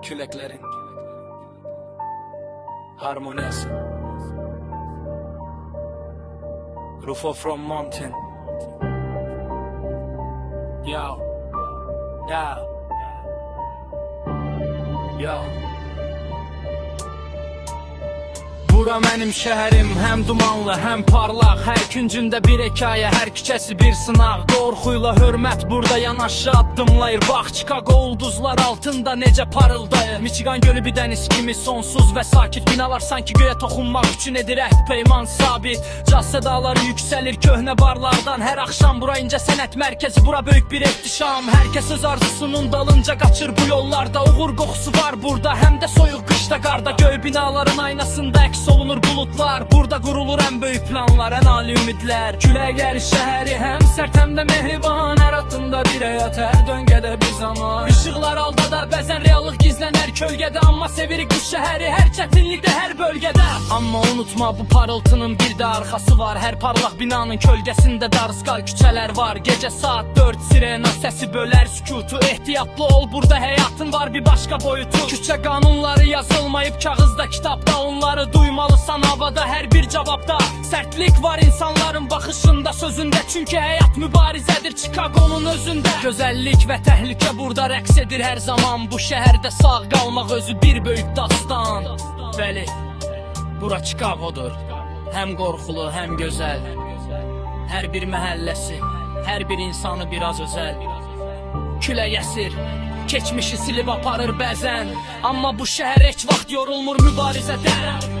Küləklərin harmoniyası. Rufo from mountain. Yo, yo, yo. Bura mənim şəhərim, həm dumanlı, həm parlaq. Hər küncündə bir hekayə, hər küçəsi bir sınaq. Qorxuyla hörmət burada yanaşı addımlayır. Bax, Chicago ulduzlar altında necə parıldayır. Michigan gölü bir dəniz kimi sonsuz və sakit. Binalar sanki göyə toxunmaq üçün edir əhd peyman sabit. Caz sədaları yüksəlir köhnə barlardan. Hər axşam bura incə sənət mərkəzi, bura böyük bir ehtişam. Hər kəs öz arzusunun dalınca qaçır bu yollarda. Uğur qoxusu var burada, həm də soyuq qışda qarda. Göy binaların aynasında əks olunur bulutlar. Burada qurulur ən böyük planlar, ən ali ümidlər. Küləklər şəhəri həm sərt, həm də mehriban. Hər adımda bir həyat, hər döngədə bir zaman. İşıqlar aldadar, bəzən reallıq gizlənər kölgədə. Amma sevirik bu şəhəri hər çətinlikdə, hər bölgədə. Amma unutma, bu parıltının bir də arxası var. Hər parlaq binanın kölgəsində darısqal küçələr var. Gecə saat 4 sirena səsi bölər sükutu. Ehtiyatlı ol, burada həyatın var bir başqa boyutu. Küçə qanunları yazılmayıb kağızda, kitabda. Onları duymalısan havada, hər bir cavabda. Sərtlik var insanların baxışında, sözündə. Çünki həyat mübarizədir Chicago'nun özündə. Gözəllik və təhlükə burada rəqs edir hər zaman. Bu şəhərdə sağ qalmaq özü bir böyük dastan. Bəli, bura Chicago'dur. Həm qorxulu, həm gözəl. Hər bir məhəlləsi, hər bir insanı biraz özəl. Külək əsir, keçmişi silib aparır bəzən. Amma bu şəhər heç vaxt yorulmur mübarizədə.